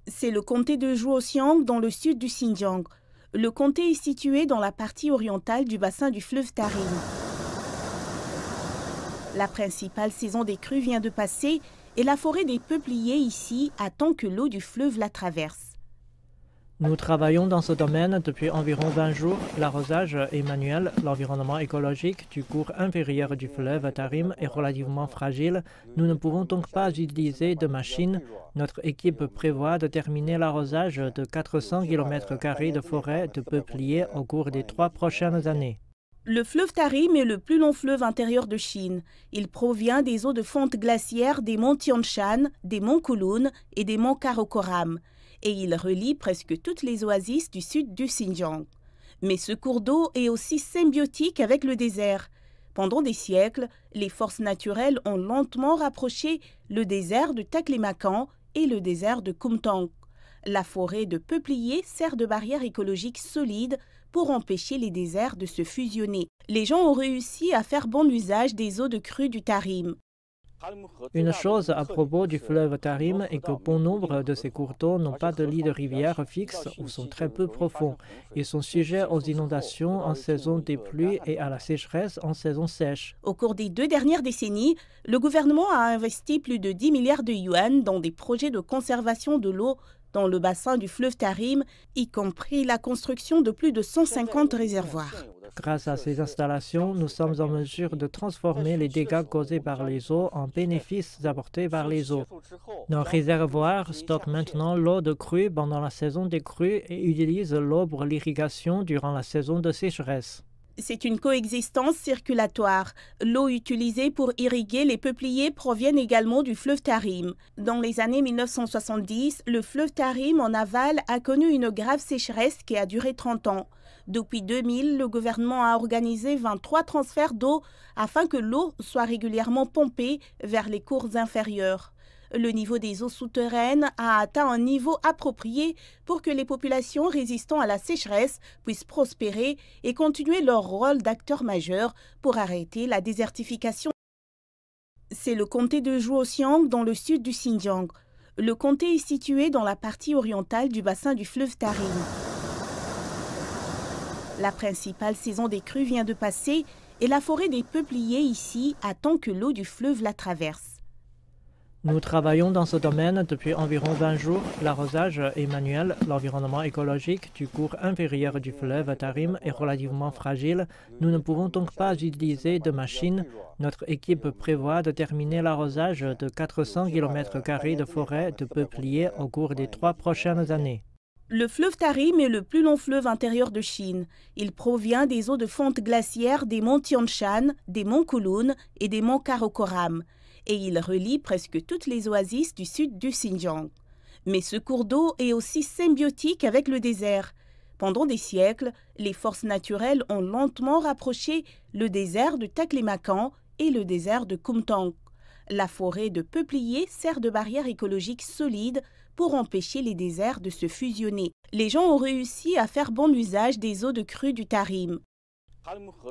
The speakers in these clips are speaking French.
C'est le comté de Zhuoxiang dans le sud du Xinjiang. Le comté est situé dans la partie orientale du bassin du fleuve Tarim. La principale saison des crues vient de passer et la forêt des peupliers ici attend que l'eau du fleuve la traverse. Nous travaillons dans ce domaine depuis environ 20 jours. L'arrosage est manuel. L'environnement écologique du cours inférieur du fleuve Tarim est relativement fragile. Nous ne pouvons donc pas utiliser de machines. Notre équipe prévoit de terminer l'arrosage de 400 km² de forêt de peupliers au cours des 3 prochaines années. Le fleuve Tarim est le plus long fleuve intérieur de Chine. Il provient des eaux de fonte glaciaire des monts Tianshan, des monts Kulun et des monts Karakoram. Et il relie presque toutes les oasis du sud du Xinjiang. Mais ce cours d'eau est aussi symbiotique avec le désert. Pendant des siècles, les forces naturelles ont lentement rapproché le désert de Taklamakan et le désert de Kumtang. La forêt de peupliers sert de barrière écologique solide pour empêcher les déserts de se fusionner. Les gens ont réussi à faire bon usage des eaux de crue du Tarim. Une chose à propos du fleuve Tarim est que bon nombre de ces cours d'eau n'ont pas de lit de rivière fixe ou sont très peu profonds. Ils sont sujets aux inondations en saison des pluies et à la sécheresse en saison sèche. Au cours des 2 dernières décennies, le gouvernement a investi plus de 10 milliards de yuan dans des projets de conservation de l'eau dans le bassin du fleuve Tarim, y compris la construction de plus de 150 réservoirs. Grâce à ces installations, nous sommes en mesure de transformer les dégâts causés par les eaux en bénéfices apportés par les eaux. Nos réservoirs stockent maintenant l'eau de crue pendant la saison des crues et utilisent l'eau pour l'irrigation durant la saison de sécheresse. C'est une coexistence circulatoire. L'eau utilisée pour irriguer les peupliers provient également du fleuve Tarim. Dans les années 1970, le fleuve Tarim en aval a connu une grave sécheresse qui a duré 30 ans. Depuis 2000, le gouvernement a organisé 23 transferts d'eau afin que l'eau soit régulièrement pompée vers les cours inférieurs. Le niveau des eaux souterraines a atteint un niveau approprié pour que les populations résistant à la sécheresse puissent prospérer et continuer leur rôle d'acteurs majeurs pour arrêter la désertification. C'est le comté de Zhuoxiang dans le sud du Xinjiang. Le comté est situé dans la partie orientale du bassin du fleuve Tarim. La principale saison des crues vient de passer et la forêt des peupliers ici attend que l'eau du fleuve la traverse. Nous travaillons dans ce domaine depuis environ 20 jours. L'arrosage est manuel. L'environnement écologique du cours inférieur du fleuve Tarim est relativement fragile. Nous ne pouvons donc pas utiliser de machines. Notre équipe prévoit de terminer l'arrosage de 400 km² de forêt de peupliers au cours des 3 prochaines années. Le fleuve Tarim est le plus long fleuve intérieur de Chine. Il provient des eaux de fonte glaciaire des monts Tianshan, des monts Kulun et des monts Karakoram. Et il relie presque toutes les oasis du sud du Xinjiang. Mais ce cours d'eau est aussi symbiotique avec le désert. Pendant des siècles, les forces naturelles ont lentement rapproché le désert de Taklamakan et le désert de Kumtang. La forêt de peupliers sert de barrière écologique solide pour empêcher les déserts de se fusionner. Les gens ont réussi à faire bon usage des eaux de crue du Tarim.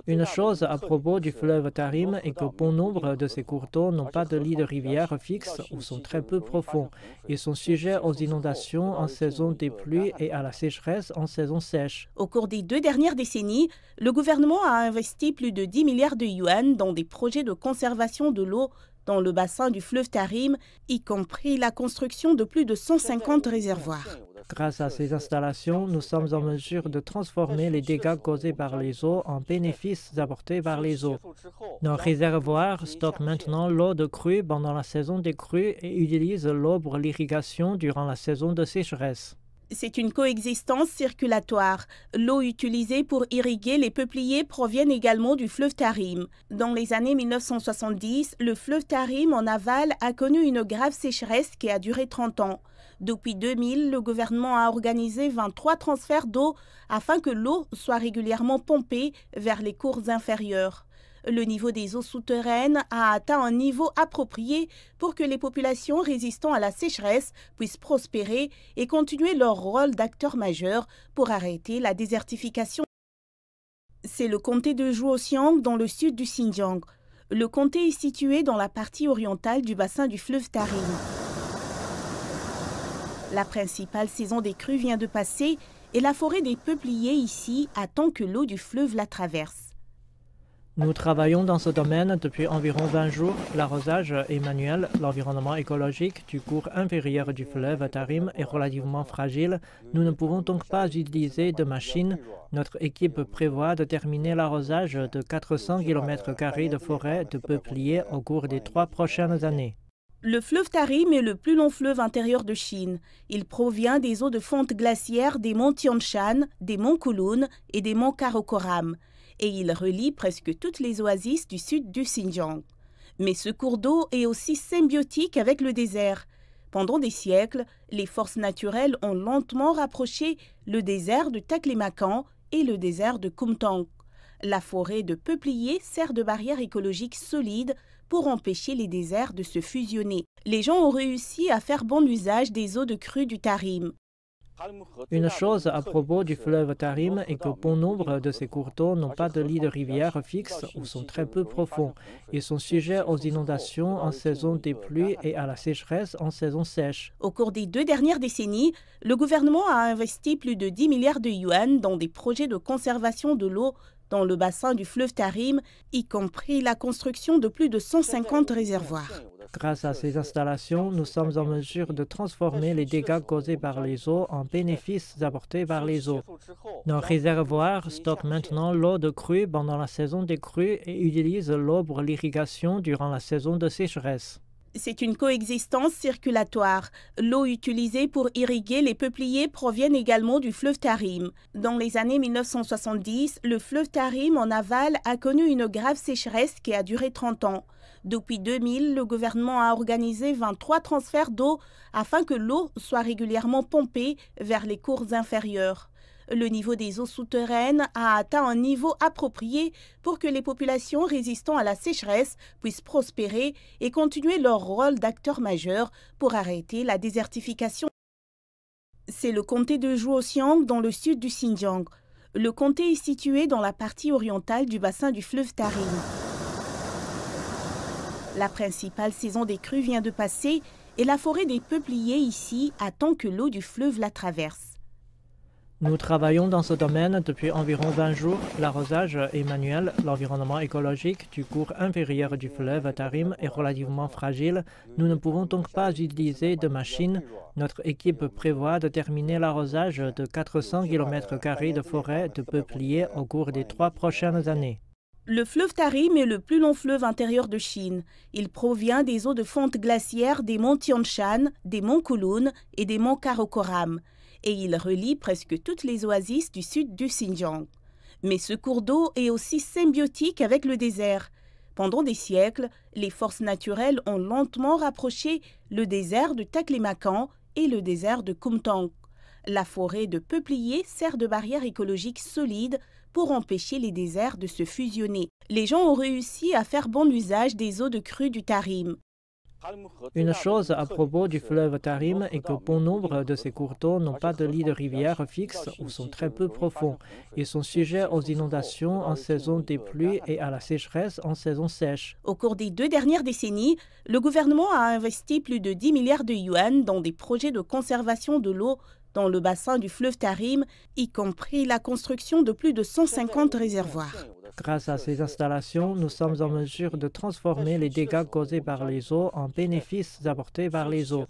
Une chose à propos du fleuve Tarim est que bon nombre de ces cours d'eau n'ont pas de lit de rivière fixe ou sont très peu profonds. Ils sont sujets aux inondations en saison des pluies et à la sécheresse en saison sèche. Au cours des 2 dernières décennies, le gouvernement a investi plus de 10 milliards de yuan dans des projets de conservation de l'eau dans le bassin du fleuve Tarim, y compris la construction de plus de 150 réservoirs. Grâce à ces installations, nous sommes en mesure de transformer les dégâts causés par les eaux en bénéfices apportés par les eaux. Nos réservoirs stockent maintenant l'eau de crue pendant la saison des crues et utilisent l'eau pour l'irrigation durant la saison de sécheresse. C'est une coexistence circulatoire. L'eau utilisée pour irriguer les peupliers provient également du fleuve Tarim. Dans les années 1970, le fleuve Tarim en aval a connu une grave sécheresse qui a duré 30 ans. Depuis 2000, le gouvernement a organisé 23 transferts d'eau afin que l'eau soit régulièrement pompée vers les cours inférieurs. Le niveau des eaux souterraines a atteint un niveau approprié pour que les populations résistant à la sécheresse puissent prospérer et continuer leur rôle d'acteurs majeurs pour arrêter la désertification. C'est le comté de Zhuoxiang dans le sud du Xinjiang. Le comté est situé dans la partie orientale du bassin du fleuve Tarim. La principale saison des crues vient de passer et la forêt des peupliers ici attend que l'eau du fleuve la traverse. Nous travaillons dans ce domaine depuis environ 20 jours. L'arrosage est manuel, l'environnement écologique du cours inférieur du fleuve Tarim est relativement fragile. Nous ne pouvons donc pas utiliser de machines. Notre équipe prévoit de terminer l'arrosage de 400 km² de forêt de peupliers au cours des 3 prochaines années. Le fleuve Tarim est le plus long fleuve intérieur de Chine. Il provient des eaux de fonte glaciaire des monts Tian Shan, des monts Kowloon et des monts Karakoram. Et il relie presque toutes les oasis du sud du Xinjiang. Mais ce cours d'eau est aussi symbiotique avec le désert. Pendant des siècles, les forces naturelles ont lentement rapproché le désert de Taklamakan et le désert de Kumtang. La forêt de peupliers sert de barrière écologique solide pour empêcher les déserts de se fusionner. Les gens ont réussi à faire bon usage des eaux de crue du Tarim. Une chose à propos du fleuve Tarim est que bon nombre de ces cours d'eau n'ont pas de lit de rivière fixe ou sont très peu profonds. Ils sont sujets aux inondations en saison des pluies et à la sécheresse en saison sèche. Au cours des 2 dernières décennies, le gouvernement a investi plus de 10 milliards de yuan dans des projets de conservation de l'eau dans le bassin du fleuve Tarim, y compris la construction de plus de 150 réservoirs. Grâce à ces installations, nous sommes en mesure de transformer les dégâts causés par les eaux en bénéfices apportés par les eaux. Nos réservoirs stockent maintenant l'eau de crue pendant la saison des crues et utilisent l'eau pour l'irrigation durant la saison de sécheresse. C'est une coexistence circulatoire. L'eau utilisée pour irriguer les peupliers provient également du fleuve Tarim. Dans les années 1970, le fleuve Tarim en aval a connu une grave sécheresse qui a duré 30 ans. Depuis 2000, le gouvernement a organisé 23 transferts d'eau afin que l'eau soit régulièrement pompée vers les cours inférieurs. Le niveau des eaux souterraines a atteint un niveau approprié pour que les populations résistant à la sécheresse puissent prospérer et continuer leur rôle d'acteurs majeurs pour arrêter la désertification. C'est le comté de Zhuoxiang dans le sud du Xinjiang. Le comté est situé dans la partie orientale du bassin du fleuve Tarim. La principale saison des crues vient de passer et la forêt des peupliers ici attend que l'eau du fleuve la traverse. Nous travaillons dans ce domaine depuis environ 20 jours. L'arrosage est manuel, l'environnement écologique du cours inférieur du fleuve Tarim est relativement fragile. Nous ne pouvons donc pas utiliser de machines. Notre équipe prévoit de terminer l'arrosage de 400 km² de forêt de peupliers au cours des 3 prochaines années. Le fleuve Tarim est le plus long fleuve intérieur de Chine. Il provient des eaux de fonte glaciaire des monts Tian Shan, des monts Kowloon et des monts Karakoram. Et il relie presque toutes les oasis du sud du Xinjiang. Mais ce cours d'eau est aussi symbiotique avec le désert. Pendant des siècles, les forces naturelles ont lentement rapproché le désert de Taklamakan et le désert de Kumtang. La forêt de peupliers sert de barrière écologique solide pour empêcher les déserts de se fusionner. Les gens ont réussi à faire bon usage des eaux de crue du Tarim. Une chose à propos du fleuve Tarim est que bon nombre de ces cours d'eau n'ont pas de lit de rivière fixe ou sont très peu profonds. Ils sont sujets aux inondations en saison des pluies et à la sécheresse en saison sèche. Au cours des 2 dernières décennies, le gouvernement a investi plus de 10 milliards de yuan dans des projets de conservation de l'eau dans le bassin du fleuve Tarim, y compris la construction de plus de 150 réservoirs. Grâce à ces installations, nous sommes en mesure de transformer les dégâts causés par les eaux en bénéfices apportés par les eaux.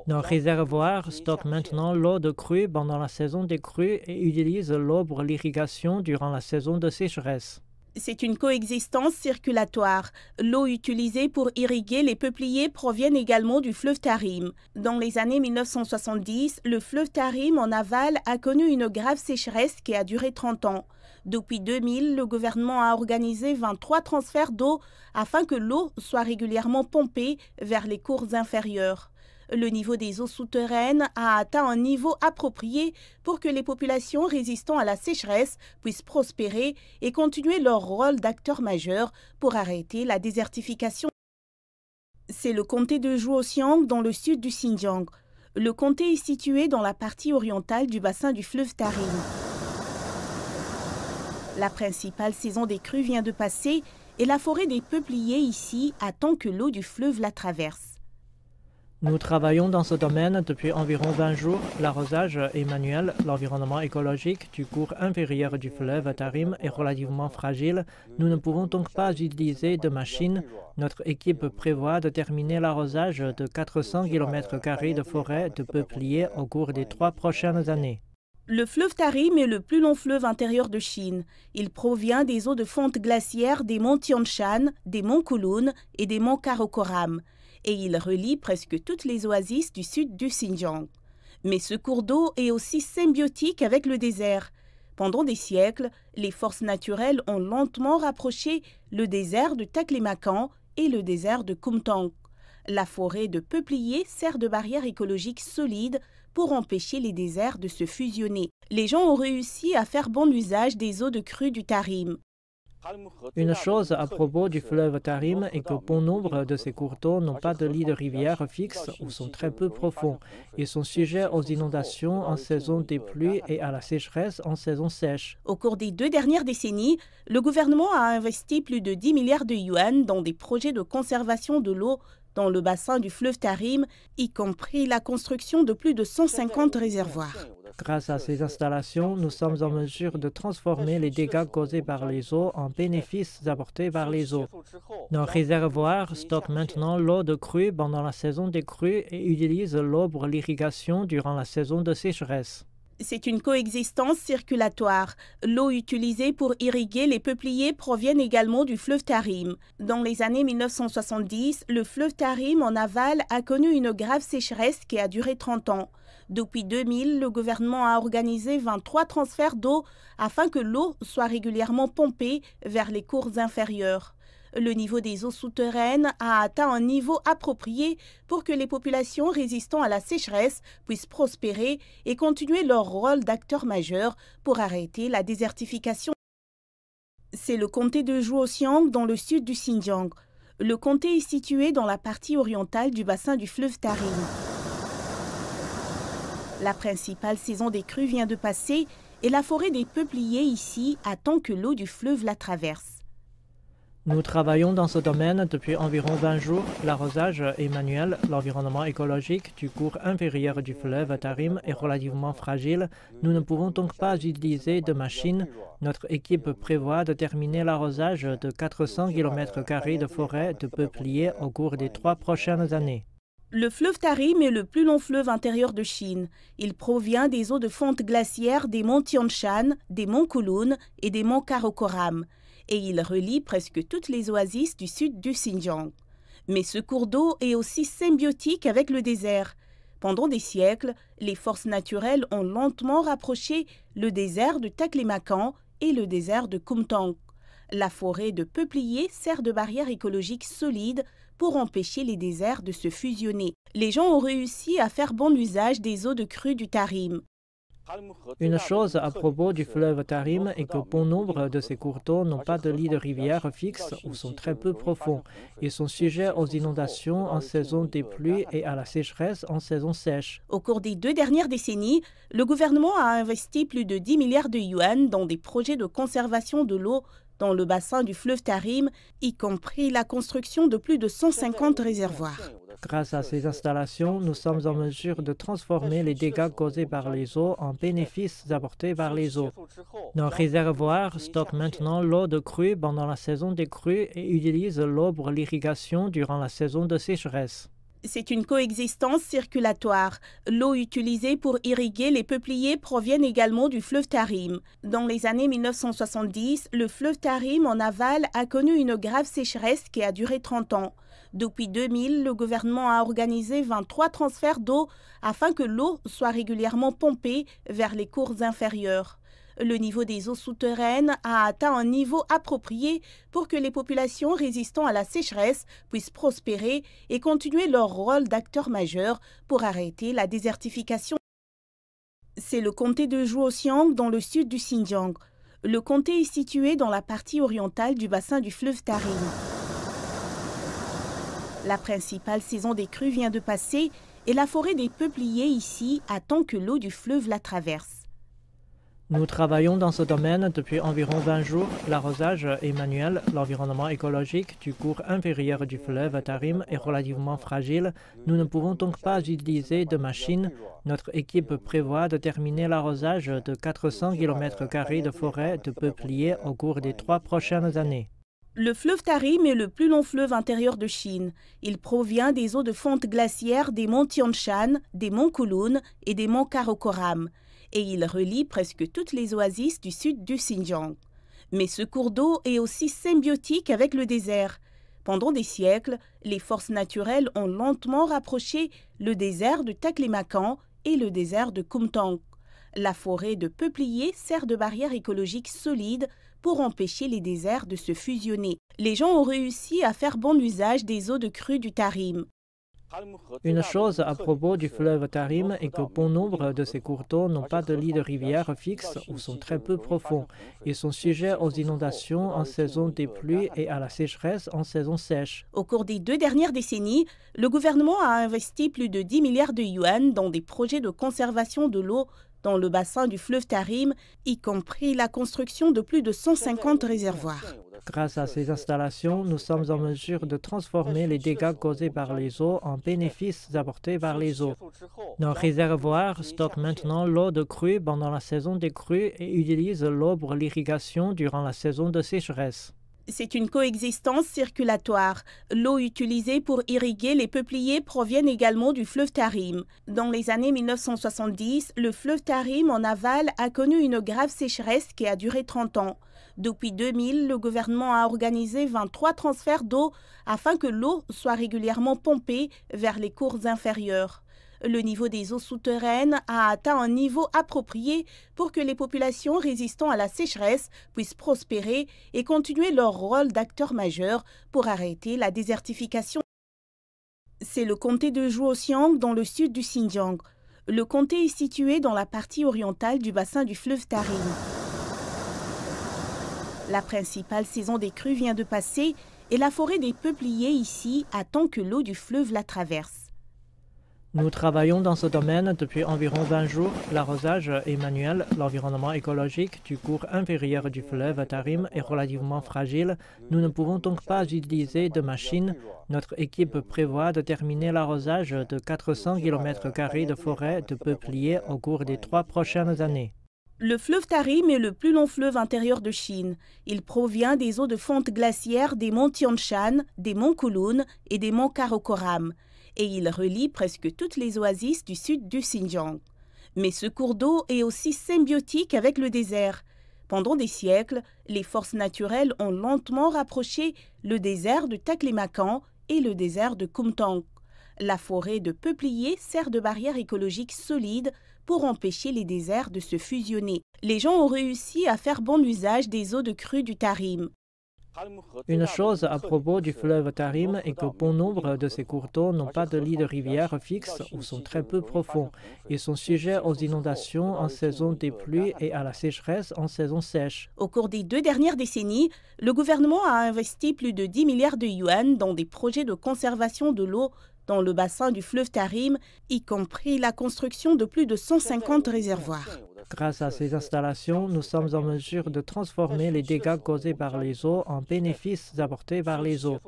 Nos réservoirs stockent maintenant l'eau de crue pendant la saison des crues et utilisent l'eau pour l'irrigation durant la saison de sécheresse. C'est une coexistence circulatoire. L'eau utilisée pour irriguer les peupliers provient également du fleuve Tarim. Dans les années 1970, le fleuve Tarim en aval a connu une grave sécheresse qui a duré 30 ans. Depuis 2000, le gouvernement a organisé 23 transferts d'eau afin que l'eau soit régulièrement pompée vers les cours inférieurs. Le niveau des eaux souterraines a atteint un niveau approprié pour que les populations résistant à la sécheresse puissent prospérer et continuer leur rôle d'acteurs majeurs pour arrêter la désertification. C'est le comté de Zhuoxiang dans le sud du Xinjiang. Le comté est situé dans la partie orientale du bassin du fleuve Tarim. La principale saison des crues vient de passer et la forêt des peupliers ici attend que l'eau du fleuve la traverse. Nous travaillons dans ce domaine depuis environ 20 jours. L'arrosage est manuel, l'environnement écologique du cours inférieur du fleuve Tarim est relativement fragile. Nous ne pouvons donc pas utiliser de machines. Notre équipe prévoit de terminer l'arrosage de 400 km² de forêt de peupliers au cours des 3 prochaines années. Le fleuve Tarim est le plus long fleuve intérieur de Chine. Il provient des eaux de fonte glaciaire des monts Tian Shan, des monts Kowloon et des monts Karakoram. Et il relie presque toutes les oasis du sud du Xinjiang. Mais ce cours d'eau est aussi symbiotique avec le désert. Pendant des siècles, les forces naturelles ont lentement rapproché le désert de Taklamakan et le désert de Kumtang. La forêt de peupliers sert de barrière écologique solide pour empêcher les déserts de se fusionner. Les gens ont réussi à faire bon usage des eaux de crue du Tarim. Une chose à propos du fleuve Tarim est que bon nombre de ces cours d'eau n'ont pas de lit de rivière fixe ou sont très peu profonds. Ils sont sujets aux inondations en saison des pluies et à la sécheresse en saison sèche. Au cours des 2 dernières décennies, le gouvernement a investi plus de 10 milliards de yuan dans des projets de conservation de l'eau dans le bassin du fleuve Tarim, y compris la construction de plus de 150 réservoirs. Grâce à ces installations, nous sommes en mesure de transformer les dégâts causés par les eaux en bénéfices apportés par les eaux. Nos réservoirs stockent maintenant l'eau de crue pendant la saison des crues et utilisent l'eau pour l'irrigation durant la saison de sécheresse. C'est une coexistence circulatoire. L'eau utilisée pour irriguer les peupliers provient également du fleuve Tarim. Dans les années 1970, le fleuve Tarim en aval a connu une grave sécheresse qui a duré 30 ans. Depuis 2000, le gouvernement a organisé 23 transferts d'eau afin que l'eau soit régulièrement pompée vers les cours inférieurs. Le niveau des eaux souterraines a atteint un niveau approprié pour que les populations résistant à la sécheresse puissent prospérer et continuer leur rôle d'acteurs majeurs pour arrêter la désertification. C'est le comté de Zhuoxiang dans le sud du Xinjiang. Le comté est situé dans la partie orientale du bassin du fleuve Tarim. La principale saison des crues vient de passer et la forêt des peupliers ici attend que l'eau du fleuve la traverse. Nous travaillons dans ce domaine depuis environ 20 jours. L'arrosage est manuel, l'environnement écologique du cours inférieur du fleuve Tarim est relativement fragile. Nous ne pouvons donc pas utiliser de machines. Notre équipe prévoit de terminer l'arrosage de 400 km² de forêt de peupliers au cours des 3 prochaines années. Le fleuve Tarim est le plus long fleuve intérieur de Chine. Il provient des eaux de fonte glaciaire des monts Tian Shan, des monts Kowloon et des monts Karakoram. Et il relie presque toutes les oasis du sud du Xinjiang. Mais ce cours d'eau est aussi symbiotique avec le désert. Pendant des siècles, les forces naturelles ont lentement rapproché le désert de Taklamakan et le désert de Kumtang. La forêt de peupliers sert de barrière écologique solide pour empêcher les déserts de se fusionner. Les gens ont réussi à faire bon usage des eaux de crue du Tarim. Une chose à propos du fleuve Tarim est que bon nombre de ces cours d'eau n'ont pas de lit de rivière fixe ou sont très peu profonds. Ils sont sujets aux inondations en saison des pluies et à la sécheresse en saison sèche. Au cours des 2 dernières décennies, le gouvernement a investi plus de 10 milliards de yuan dans des projets de conservation de l'eau dans le bassin du fleuve Tarim, y compris la construction de plus de 150 réservoirs. Grâce à ces installations, nous sommes en mesure de transformer les dégâts causés par les eaux en bénéfices apportés par les eaux. Nos réservoirs stockent maintenant l'eau de crue pendant la saison des crues et utilisent l'eau pour l'irrigation durant la saison de sécheresse. C'est une coexistence circulatoire. L'eau utilisée pour irriguer les peupliers provient également du fleuve Tarim. Dans les années 1970, le fleuve Tarim en aval a connu une grave sécheresse qui a duré 30 ans. Depuis 2000, le gouvernement a organisé 23 transferts d'eau afin que l'eau soit régulièrement pompée vers les cours inférieurs. Le niveau des eaux souterraines a atteint un niveau approprié pour que les populations résistant à la sécheresse puissent prospérer et continuer leur rôle d'acteurs majeurs pour arrêter la désertification. C'est le comté de Zhuoxiang dans le sud du Xinjiang. Le comté est situé dans la partie orientale du bassin du fleuve Tarim. La principale saison des crues vient de passer et la forêt des peupliers ici attend que l'eau du fleuve la traverse. Nous travaillons dans ce domaine depuis environ 20 jours. L'arrosage est manuel, l'environnement écologique du cours inférieur du fleuve Tarim est relativement fragile. Nous ne pouvons donc pas utiliser de machines. Notre équipe prévoit de terminer l'arrosage de 400 km² de forêt de peupliers au cours des 3 prochaines années. Le fleuve Tarim est le plus long fleuve intérieur de Chine. Il provient des eaux de fonte glaciaire des monts Tian Shan, des monts Kowloon et des monts Karakoram. Et il relie presque toutes les oasis du sud du Xinjiang. Mais ce cours d'eau est aussi symbiotique avec le désert. Pendant des siècles, les forces naturelles ont lentement rapproché le désert de Taklamakan et le désert de Kumtang. La forêt de peupliers sert de barrière écologique solide pour empêcher les déserts de se fusionner. Les gens ont réussi à faire bon usage des eaux de crue du Tarim. Une chose à propos du fleuve Tarim est que bon nombre de ces cours d'eau n'ont pas de lit de rivière fixe ou sont très peu profonds. Ils sont sujets aux inondations en saison des pluies et à la sécheresse en saison sèche. Au cours des 2 dernières décennies, le gouvernement a investi plus de 10 milliards de yuan dans des projets de conservation de l'eau dans le bassin du fleuve Tarim, y compris la construction de plus de 150 réservoirs. Grâce à ces installations, nous sommes en mesure de transformer les dégâts causés par les eaux en bénéfices apportés par les eaux. Nos réservoirs stockent maintenant l'eau de crue pendant la saison des crues et utilisent l'eau pour l'irrigation durant la saison de sécheresse. C'est une coexistence circulatoire. L'eau utilisée pour irriguer les peupliers provient également du fleuve Tarim. Dans les années 1970, le fleuve Tarim en aval a connu une grave sécheresse qui a duré 30 ans. Depuis 2000, le gouvernement a organisé 23 transferts d'eau afin que l'eau soit régulièrement pompée vers les cours inférieurs. Le niveau des eaux souterraines a atteint un niveau approprié pour que les populations résistant à la sécheresse puissent prospérer et continuer leur rôle d'acteurs majeurs pour arrêter la désertification. C'est le comté de Zhuoxiang dans le sud du Xinjiang. Le comté est situé dans la partie orientale du bassin du fleuve Tarim. La principale saison des crues vient de passer et la forêt des peupliers ici attend que l'eau du fleuve la traverse. Nous travaillons dans ce domaine depuis environ 20 jours. L'arrosage est manuel, l'environnement écologique du cours inférieur du fleuve Tarim est relativement fragile. Nous ne pouvons donc pas utiliser de machines. Notre équipe prévoit de terminer l'arrosage de 400 km² de forêt de peupliers au cours des 3 prochaines années. Le fleuve Tarim est le plus long fleuve intérieur de Chine. Il provient des eaux de fonte glaciaire des monts Tian Shan, des monts Kowloon et des monts Karakoram. Et il relie presque toutes les oasis du sud du Xinjiang. Mais ce cours d'eau est aussi symbiotique avec le désert. Pendant des siècles, les forces naturelles ont lentement rapproché le désert de Taklamakan et le désert de Kumtang. La forêt de peupliers sert de barrière écologique solide pour empêcher les déserts de se fusionner. Les gens ont réussi à faire bon usage des eaux de crue du Tarim. Une chose à propos du fleuve Tarim est que bon nombre de ces cours d'eau n'ont pas de lit de rivière fixe ou sont très peu profonds. Ils sont sujets aux inondations en saison des pluies et à la sécheresse en saison sèche. Au cours des 2 dernières décennies, le gouvernement a investi plus de 10 milliards de yuan dans des projets de conservation de l'eau dans le bassin du fleuve Tarim, y compris la construction de plus de 150 réservoirs. Grâce à ces installations, nous sommes en mesure de transformer les dégâts causés par les eaux en bénéfices apportés par les eaux.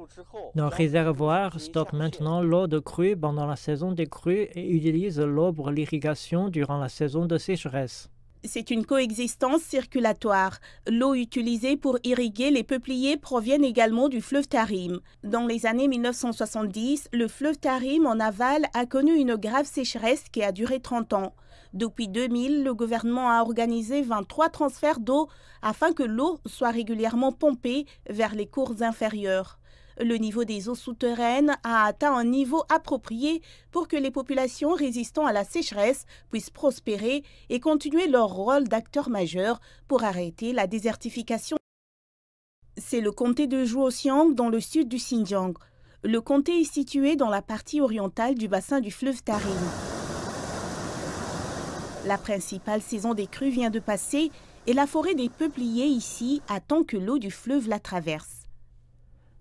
Nos réservoirs stockent maintenant l'eau de crue pendant la saison des crues et utilisent l'eau pour l'irrigation durant la saison de sécheresse. C'est une coexistence circulatoire. L'eau utilisée pour irriguer les peupliers provient également du fleuve Tarim. Dans les années 1970, le fleuve Tarim en aval a connu une grave sécheresse qui a duré 30 ans. Depuis 2000, le gouvernement a organisé 23 transferts d'eau afin que l'eau soit régulièrement pompée vers les cours inférieurs. Le niveau des eaux souterraines a atteint un niveau approprié pour que les populations résistant à la sécheresse puissent prospérer et continuer leur rôle d'acteurs majeurs pour arrêter la désertification. C'est le comté de Zhuoxiang dans le sud du Xinjiang. Le comté est situé dans la partie orientale du bassin du fleuve Tarim. La principale saison des crues vient de passer et la forêt des peupliers ici attend que l'eau du fleuve la traverse.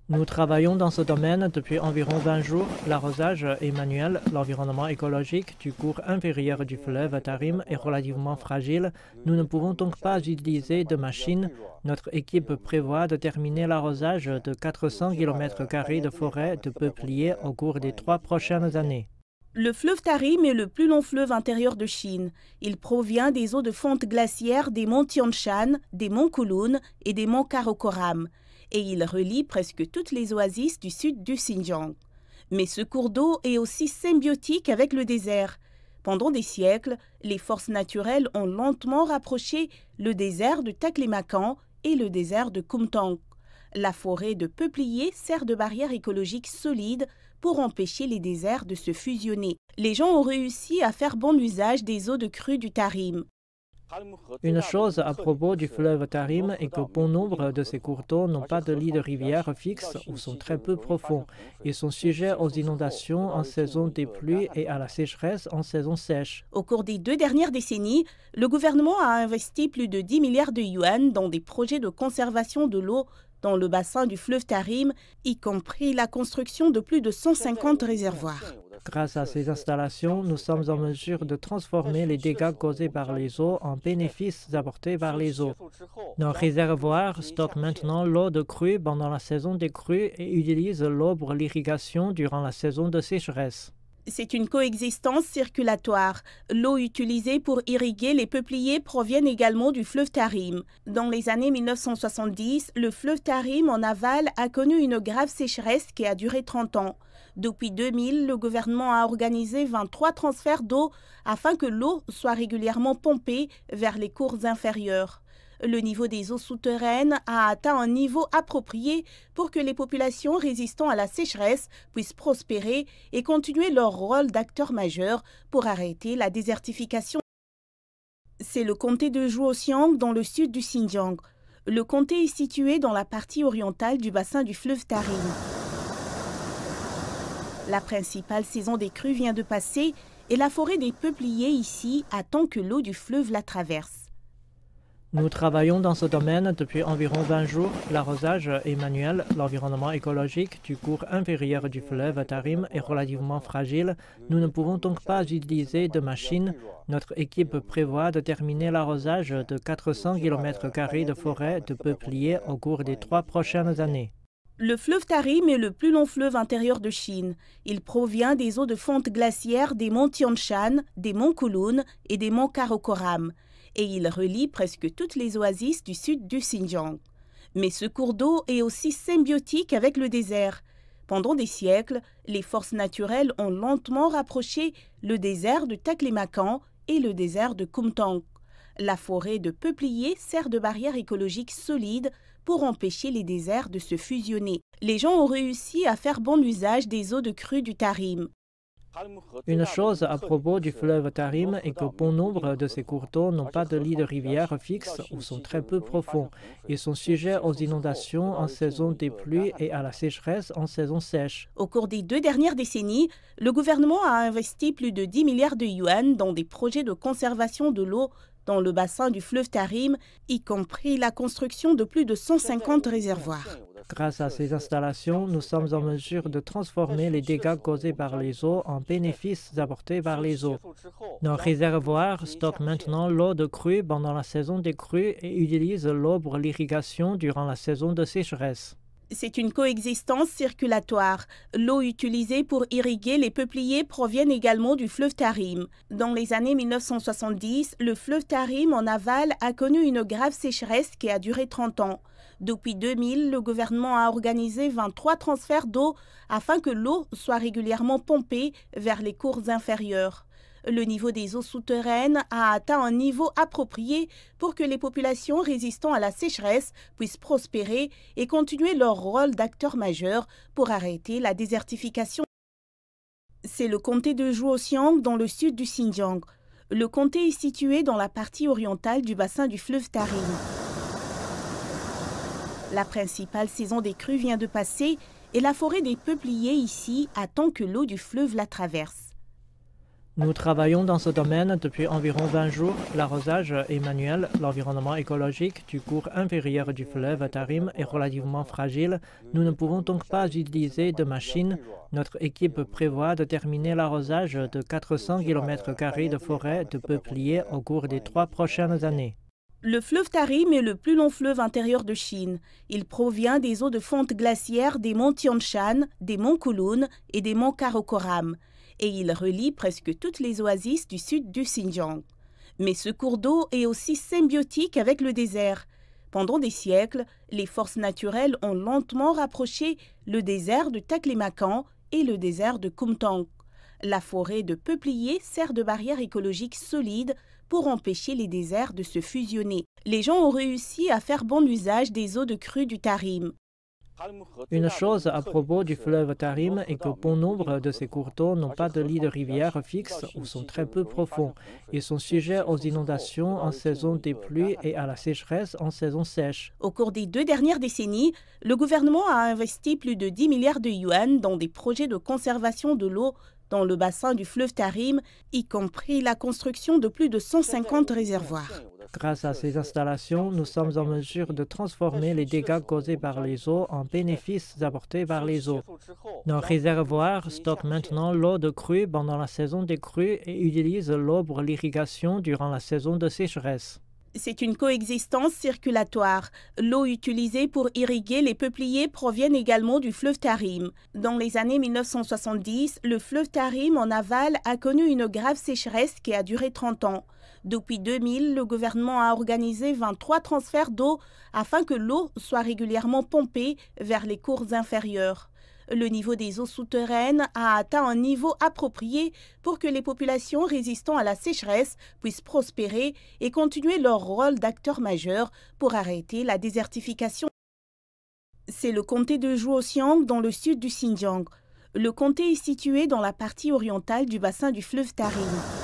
Nous travaillons dans ce domaine depuis environ 20 jours. L'arrosage est manuel, l'environnement écologique du cours inférieur du fleuve Tarim est relativement fragile. Nous ne pouvons donc pas utiliser de machines. Notre équipe prévoit de terminer l'arrosage de 400 km² de forêt de peupliers au cours des 3 prochaines années. Le fleuve Tarim est le plus long fleuve intérieur de Chine. Il provient des eaux de fonte glaciaire des monts Tian Shan, des monts Kowloon et des monts Karakoram. Et il relie presque toutes les oasis du sud du Xinjiang. Mais ce cours d'eau est aussi symbiotique avec le désert. Pendant des siècles, les forces naturelles ont lentement rapproché le désert de Taklamakan et le désert de Kumtang. La forêt de peupliers sert de barrière écologique solide pour empêcher les déserts de se fusionner. Les gens ont réussi à faire bon usage des eaux de crue du Tarim. Une chose à propos du fleuve Tarim est que bon nombre de ces cours d'eau n'ont pas de lit de rivière fixe ou sont très peu profonds. Ils sont sujets aux inondations en saison des pluies et à la sécheresse en saison sèche. Au cours des 2 dernières décennies, le gouvernement a investi plus de 10 milliards de yuan dans des projets de conservation de l'eau dans le bassin du fleuve Tarim, y compris la construction de plus de 150 réservoirs. Grâce à ces installations, nous sommes en mesure de transformer les dégâts causés par les eaux en bénéfices apportés par les eaux. Nos réservoirs stockent maintenant l'eau de crue pendant la saison des crues et utilisent l'eau pour l'irrigation durant la saison de sécheresse. C'est une coexistence circulatoire. L'eau utilisée pour irriguer les peupliers provient également du fleuve Tarim. Dans les années 1970, le fleuve Tarim en aval a connu une grave sécheresse qui a duré 30 ans. Depuis 2000, le gouvernement a organisé 23 transferts d'eau afin que l'eau soit régulièrement pompée vers les cours inférieurs. Le niveau des eaux souterraines a atteint un niveau approprié pour que les populations résistant à la sécheresse puissent prospérer et continuer leur rôle d'acteurs majeurs pour arrêter la désertification. C'est le comté de Zhuoxiang dans le sud du Xinjiang. Le comté est situé dans la partie orientale du bassin du fleuve Tarim. La principale saison des crues vient de passer et la forêt des peupliers ici attend que l'eau du fleuve la traverse. Nous travaillons dans ce domaine depuis environ 20 jours. L'arrosage est manuel, l'environnement écologique du cours inférieur du fleuve Tarim est relativement fragile. Nous ne pouvons donc pas utiliser de machines. Notre équipe prévoit de terminer l'arrosage de 400 km² de forêt de peupliers au cours des 3 prochaines années. Le fleuve Tarim est le plus long fleuve intérieur de Chine. Il provient des eaux de fonte glaciaire des monts Tian Shan, des monts Kowloon et des monts Karakoram. Et il relie presque toutes les oasis du sud du Xinjiang. Mais ce cours d'eau est aussi symbiotique avec le désert. Pendant des siècles, les forces naturelles ont lentement rapproché le désert de Taklamakan et le désert de Kumtang. La forêt de peupliers sert de barrière écologique solide pour empêcher les déserts de se fusionner. Les gens ont réussi à faire bon usage des eaux de crue du Tarim. Une chose à propos du fleuve Tarim est que bon nombre de ces cours d'eau n'ont pas de lit de rivière fixe ou sont très peu profonds. Ils sont sujets aux inondations en saison des pluies et à la sécheresse en saison sèche. Au cours des 2 dernières décennies, le gouvernement a investi plus de 10 milliards de yuan dans des projets de conservation de l'eau dans le bassin du fleuve Tarim, y compris la construction de plus de 150 réservoirs. Grâce à ces installations, nous sommes en mesure de transformer les dégâts causés par les eaux en bénéfices apportés par les eaux. Nos réservoirs stockent maintenant l'eau de crue pendant la saison des crues et utilisent l'eau pour l'irrigation durant la saison de sécheresse. C'est une coexistence circulatoire. L'eau utilisée pour irriguer les peupliers provient également du fleuve Tarim. Dans les années 1970, le fleuve Tarim en aval a connu une grave sécheresse qui a duré 30 ans. Depuis 2000, le gouvernement a organisé 23 transferts d'eau afin que l'eau soit régulièrement pompée vers les cours inférieurs. Le niveau des eaux souterraines a atteint un niveau approprié pour que les populations résistant à la sécheresse puissent prospérer et continuer leur rôle d'acteurs majeurs pour arrêter la désertification. C'est le comté de Zhuoxiang dans le sud du Xinjiang. Le comté est situé dans la partie orientale du bassin du fleuve Tarim. La principale saison des crues vient de passer et la forêt des peupliers ici attend que l'eau du fleuve la traverse. Nous travaillons dans ce domaine depuis environ 20 jours. L'arrosage est manuel, l'environnement écologique du cours inférieur du fleuve Tarim est relativement fragile. Nous ne pouvons donc pas utiliser de machines. Notre équipe prévoit de terminer l'arrosage de 400 km² de forêt de peupliers au cours des 3 prochaines années. Le fleuve Tarim est le plus long fleuve intérieur de Chine. Il provient des eaux de fonte glaciaire des monts Tian Shan, des monts Kowloon et des monts Karakoram. Et il relie presque toutes les oasis du sud du Xinjiang. Mais ce cours d'eau est aussi symbiotique avec le désert. Pendant des siècles, les forces naturelles ont lentement rapproché le désert de Taklamakan et le désert de Kumtang. La forêt de peupliers sert de barrière écologique solide pour empêcher les déserts de se fusionner. Les gens ont réussi à faire bon usage des eaux de crue du Tarim. Une chose à propos du fleuve Tarim est que bon nombre de ces cours d'eau n'ont pas de lit de rivière fixe ou sont très peu profonds. Ils sont sujets aux inondations en saison des pluies et à la sécheresse en saison sèche. Au cours des 2 dernières décennies, le gouvernement a investi plus de 10 milliards de yuan dans des projets de conservation de l'eau dans le bassin du fleuve Tarim, y compris la construction de plus de 150 réservoirs. Grâce à ces installations, nous sommes en mesure de transformer les dégâts causés par les eaux en bénéfices apportés par les eaux. Nos réservoirs stockent maintenant l'eau de crue pendant la saison des crues et utilisent l'eau pour l'irrigation durant la saison de sécheresse. C'est une coexistence circulatoire. L'eau utilisée pour irriguer les peupliers provient également du fleuve Tarim. Dans les années 1970, le fleuve Tarim en aval a connu une grave sécheresse qui a duré 30 ans. Depuis 2000, le gouvernement a organisé 23 transferts d'eau afin que l'eau soit régulièrement pompée vers les cours inférieurs. Le niveau des eaux souterraines a atteint un niveau approprié pour que les populations résistant à la sécheresse puissent prospérer et continuer leur rôle d'acteurs majeurs pour arrêter la désertification. C'est le comté de Zhuoxiang dans le sud du Xinjiang. Le comté est situé dans la partie orientale du bassin du fleuve Tarim.